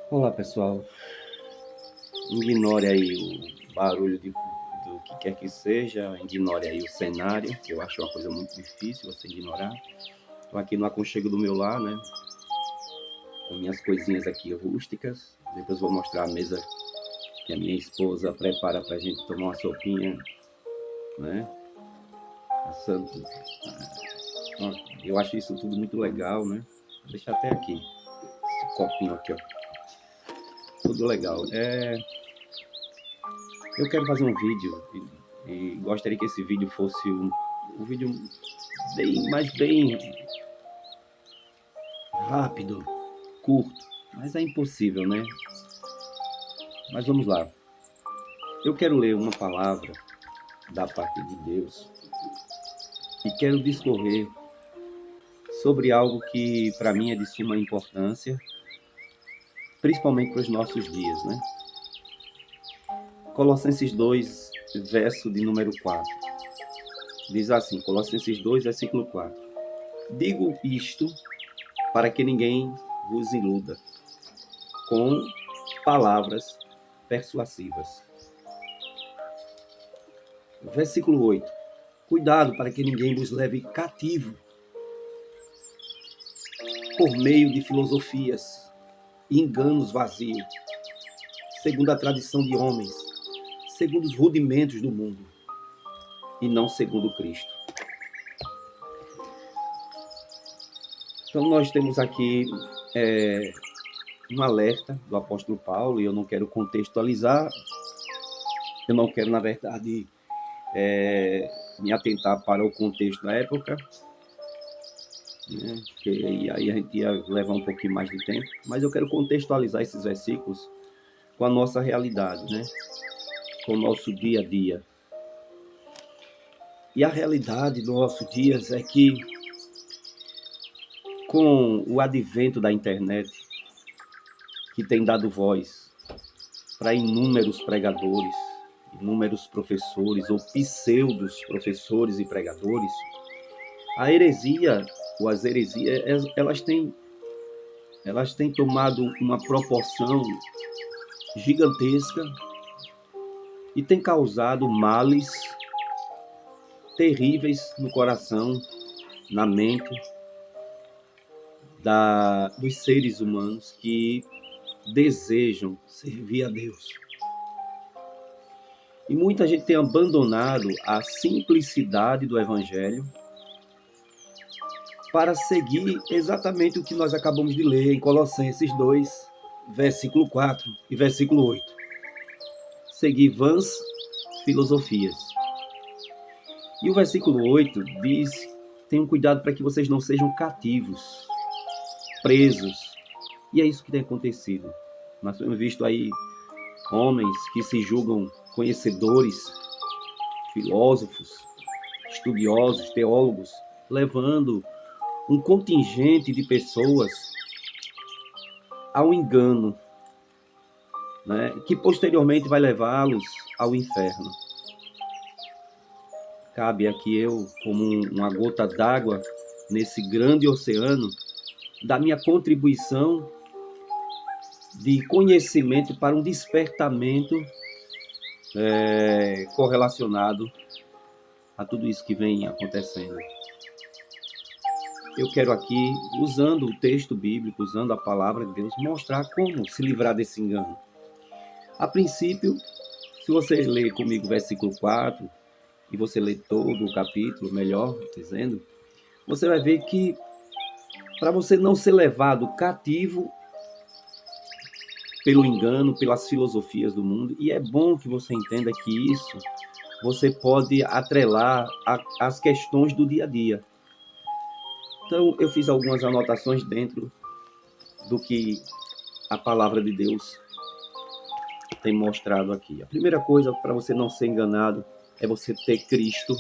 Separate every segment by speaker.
Speaker 1: Olá pessoal, ignore aí o barulho do que quer que seja, ignore aí o cenário, que eu acho uma coisa muito difícil você ignorar. Estou aqui no aconchego do meu lar, né, com minhas coisinhas aqui rústicas. Depois vou mostrar a mesa que a minha esposa prepara para a gente tomar uma sopinha, né, assando. Eu acho isso tudo muito legal, né. Vou deixar até aqui, esse copinho aqui, ó, tudo legal. Eu quero fazer um vídeo e gostaria que esse vídeo fosse um vídeo bem rápido, curto, mas é impossível, né? Mas vamos lá. Eu quero ler uma palavra da parte de Deus e quero discorrer sobre algo que para mim é de suma importância, principalmente para os nossos dias, né? Colossenses 2, verso de número 4. Diz assim, Colossenses 2, versículo 4. Digo isto para que ninguém vos iluda com palavras persuasivas. Versículo 8. Cuidado para que ninguém vos leve cativo por meio de filosofias e enganos vazios, segundo a tradição de homens, segundo os rudimentos do mundo, e não segundo Cristo. Então nós temos aqui um alerta do apóstolo Paulo, e eu não quero contextualizar, eu não quero, na verdade, me atentar para o contexto da época, né? E aí a gente ia levar um pouquinho mais de tempo, mas eu quero contextualizar esses versículos com a nossa realidade, né? Com o nosso dia a dia. E a realidade dos nossos dias é que, com o advento da internet, que tem dado voz para inúmeros pregadores, inúmeros professores ou pseudos professores e pregadores, a heresia ou as heresias, elas têm tomado uma proporção gigantesca e tem causado males terríveis no coração, na mente dos seres humanos que desejam servir a Deus. E muita gente tem abandonado a simplicidade do Evangelho para seguir exatamente o que nós acabamos de ler em Colossenses 2, versículo 4 e versículo 8. Seguir vãs filosofias. E o versículo 8 diz: tenham cuidado para que vocês não sejam cativos, presos. E é isso que tem acontecido. Nós temos visto aí homens que se julgam conhecedores, filósofos, estudiosos, teólogos, levando um contingente de pessoas ao engano, né, que posteriormente vai levá-los ao inferno. Cabe aqui eu, como uma gota d'água nesse grande oceano, da minha contribuição de conhecimento para um despertamento correlacionado a tudo isso que vem acontecendo. Eu quero aqui, usando o texto bíblico, usando a palavra de Deus, mostrar como se livrar desse engano. A princípio, se você ler comigo o versículo 4, e você ler todo o capítulo, melhor dizendo, você vai ver que para você não ser levado cativo pelo engano, pelas filosofias do mundo, e é bom que você entenda que isso você pode atrelar às questões do dia a dia. Então, eu fiz algumas anotações dentro do que a palavra de Deus tem mostrado aqui. A primeira coisa para você não ser enganado é você ter Cristo,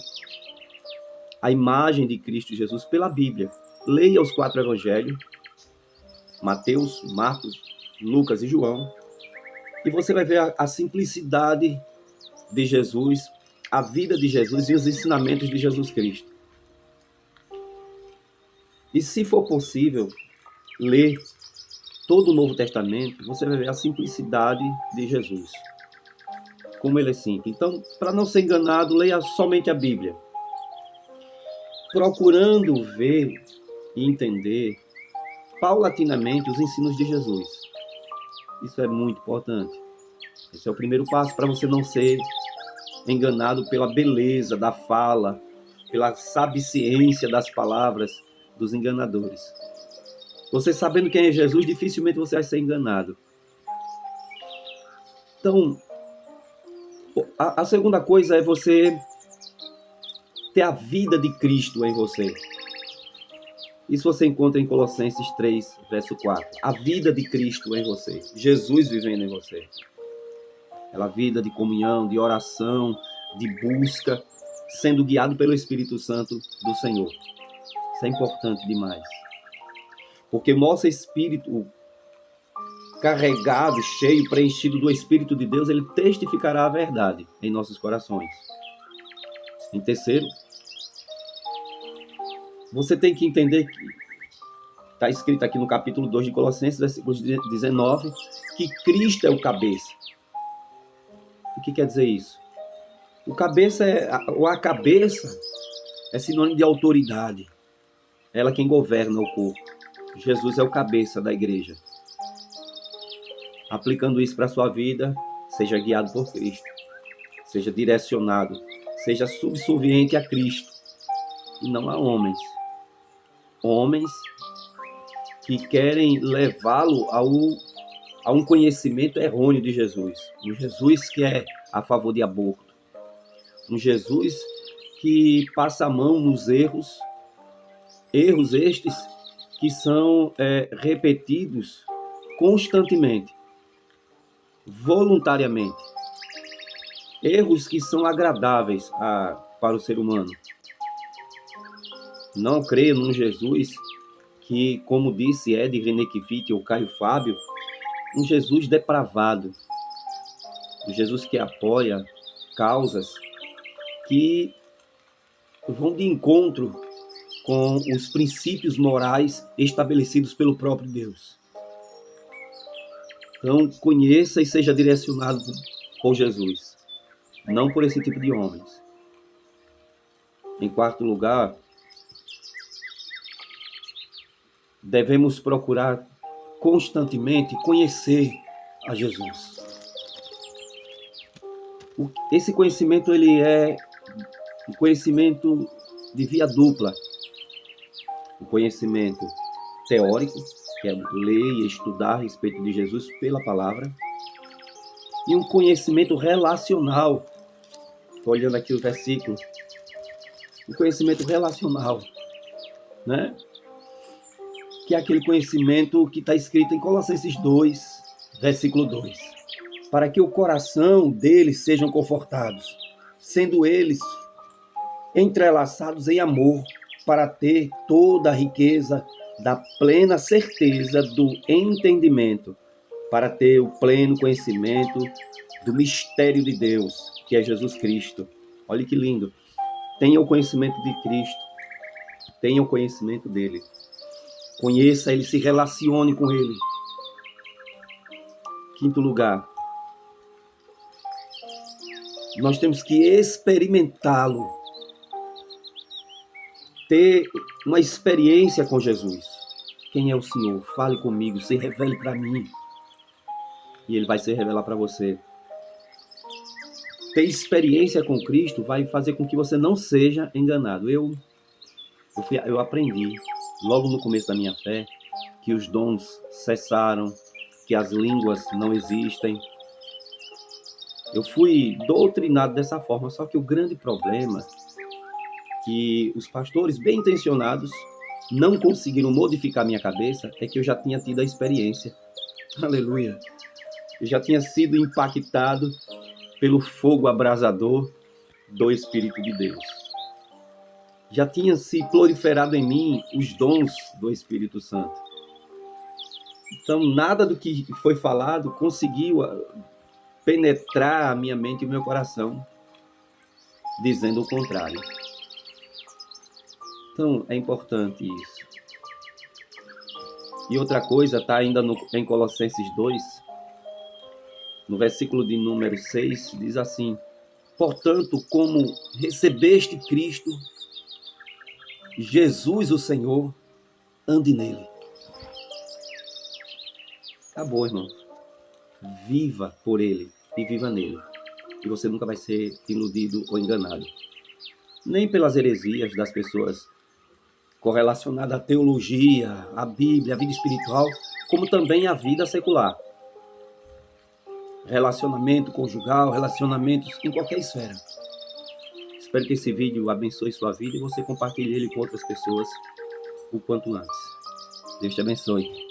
Speaker 1: a imagem de Cristo Jesus pela Bíblia. Leia os 4 evangelhos, Mateus, Marcos, Lucas e João, e você vai ver a simplicidade de Jesus, a vida de Jesus e os ensinamentos de Jesus Cristo. E se for possível, ler todo o Novo Testamento, você vai ver a simplicidade de Jesus. Como ele é simples. Então, para não ser enganado, leia somente a Bíblia. Procurando ver e entender paulatinamente os ensinos de Jesus. Isso é muito importante. Esse é o primeiro passo para você não ser enganado pela beleza da fala, pela sabiciência das palavras dos enganadores. Você sabendo quem é Jesus, dificilmente você vai ser enganado. Então, a segunda coisa é você ter a vida de Cristo em você. Isso você encontra em Colossenses 3, verso 4. A vida de Cristo em você. Jesus vivendo em você. Aquela vida de comunhão, de oração, de busca, sendo guiado pelo Espírito Santo do Senhor. Isso é importante demais. Porque o nosso espírito carregado, cheio, preenchido do Espírito de Deus, ele testificará a verdade em nossos corações. Em terceiro, você tem que entender que está escrito aqui no capítulo 2 de Colossenses, versículo 19, que Cristo é o cabeça. O que quer dizer isso? A cabeça é sinônimo de autoridade. Ela é quem governa o corpo. Jesus é o cabeça da igreja. Aplicando isso para a sua vida, seja guiado por Cristo. Seja direcionado. Seja subserviente a Cristo. E não a homens. Homens que querem levá-lo a um conhecimento errôneo de Jesus. Um Jesus que é a favor de aborto. Um Jesus que passa a mão nos erros estes que são repetidos constantemente, voluntariamente. Erros que são agradáveis para o ser humano. Não creio num Jesus que, como disse Ed Renekiewicz ou Caio Fábio, um Jesus depravado. Um Jesus que apoia causas que vão de encontro com os princípios morais estabelecidos pelo próprio Deus. Então, conheça e seja direcionado por Jesus, não por esse tipo de homens. Em quarto lugar, devemos procurar constantemente conhecer a Jesus. Esse conhecimento ele é um conhecimento de via dupla. O conhecimento teórico, que é ler e estudar a respeito de Jesus pela palavra, e um conhecimento relacional. Estou olhando aqui o versículo. Um conhecimento relacional, né? Que é aquele conhecimento que está escrito em Colossenses 2, versículo 2. Para que o coração deles sejam confortados, sendo eles entrelaçados em amor, para ter toda a riqueza da plena certeza do entendimento, para ter o pleno conhecimento do mistério de Deus, que é Jesus Cristo. Olha que lindo. Tenha o conhecimento de Cristo. Tenha o conhecimento dele. Conheça ele, se relacione com ele. Quinto lugar, nós temos que experimentá-lo. Ter uma experiência com Jesus. Quem é o Senhor? Fale comigo, se revele para mim. E ele vai se revelar para você. Ter experiência com Cristo vai fazer com que você não seja enganado. Eu aprendi, logo no começo da minha fé, que os dons cessaram, que as línguas não existem. Eu fui doutrinado dessa forma, só que o grande problema que os pastores bem intencionados não conseguiram modificar minha cabeça é que eu já tinha tido a experiência. Aleluia! Eu já tinha sido impactado pelo fogo abrasador do Espírito de Deus. Já tinha se proliferado em mim os dons do Espírito Santo. Então, nada do que foi falado conseguiu penetrar a minha mente e o meu coração, dizendo o contrário. Então, é importante isso. E outra coisa, está ainda em Colossenses 2, no versículo de número 6, diz assim: portanto, como recebeste Cristo, Jesus o Senhor, ande nele. Acabou, irmão. Viva por ele e viva nele. E você nunca vai ser iludido ou enganado. Nem pelas heresias das pessoas correlacionadas à teologia, à Bíblia, à vida espiritual, como também à vida secular. Relacionamento conjugal, relacionamentos em qualquer esfera. Espero que esse vídeo abençoe sua vida e você compartilhe ele com outras pessoas o quanto antes. Deus te abençoe.